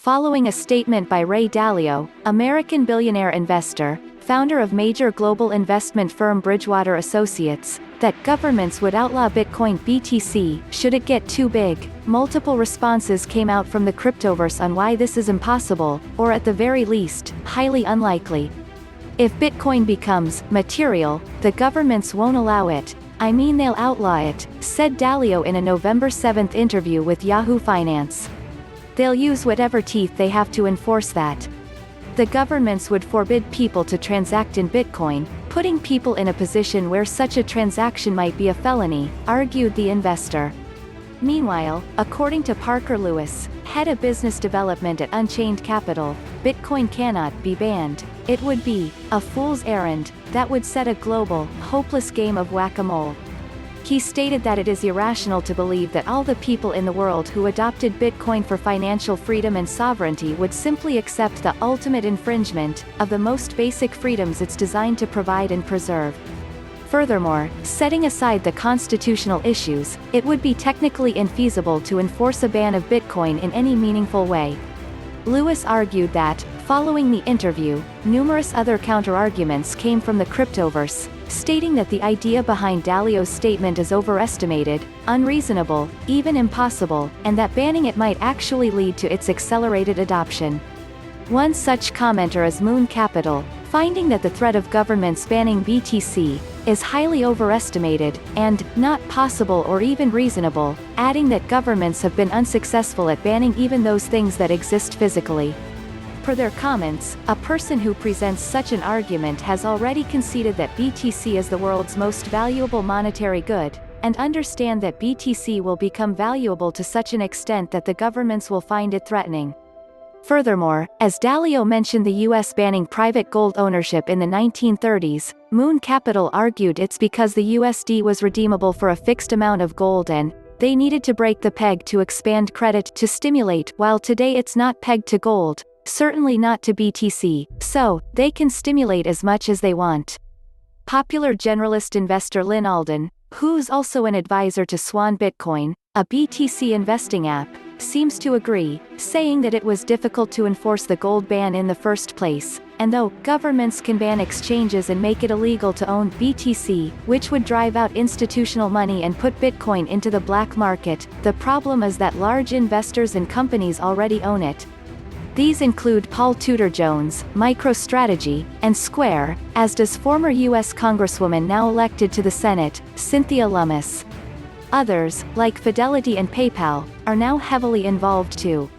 following a statement by Ray Dalio, American billionaire investor, founder of major global investment firm Bridgewater Associates, that governments would outlaw Bitcoin BTC should it get too big. Multiple responses came out from the cryptoverse on why this is impossible, or at the very least, highly unlikely. If Bitcoin becomes material, the governments won't allow it. I mean, they'll outlaw it, said Dalio in a November 7 interview with Yahoo Finance. They'll use whatever teeth they have to enforce that. The governments would forbid people to transact in Bitcoin, putting people in a position where such a transaction might be a felony, argued the investor. Meanwhile, according to Parker Lewis, head of business development at Unchained Capital, Bitcoin cannot be banned. It would be a fool's errand that would set a global, hopeless game of whack-a-mole. He stated that it is irrational to believe that all the people in the world who adopted Bitcoin for financial freedom and sovereignty would simply accept the ultimate infringement of the most basic freedoms it's designed to provide and preserve. Furthermore, setting aside the constitutional issues, it would be technically infeasible to enforce a ban of Bitcoin in any meaningful way. Lewis argued that, following the interview, numerous other counterarguments came from the cryptoverse, stating that the idea behind Dalio's statement is overestimated, unreasonable, even impossible, and that banning it might actually lead to its accelerated adoption. One such commenter is Moon Capital, finding that the threat of governments banning BTC is highly overestimated, and not possible or even reasonable, adding that governments have been unsuccessful at banning even those things that exist physically. Per their comments, a person who presents such an argument has already conceded that BTC is the world's most valuable monetary good, and understand that BTC will become valuable to such an extent that the governments will find it threatening. Furthermore, as Dalio mentioned the US banning private gold ownership in the 1930s, Moon Capital argued it's because the USD was redeemable for a fixed amount of gold and they needed to break the peg to expand credit to stimulate, while today it's not pegged to gold, certainly not to BTC, so they can stimulate as much as they want. Popular generalist investor Lynn Alden, who's also an advisor to Swan Bitcoin, a BTC investing app, seems to agree, saying that it was difficult to enforce the gold ban in the first place, and though governments can ban exchanges and make it illegal to own BTC, which would drive out institutional money and put Bitcoin into the black market, the problem is that large investors and companies already own it. These include Paul Tudor Jones, MicroStrategy, and Square, as does former U.S. Congresswoman now elected to the Senate, Cynthia Lummis. Others, like Fidelity and PayPal, are now heavily involved too.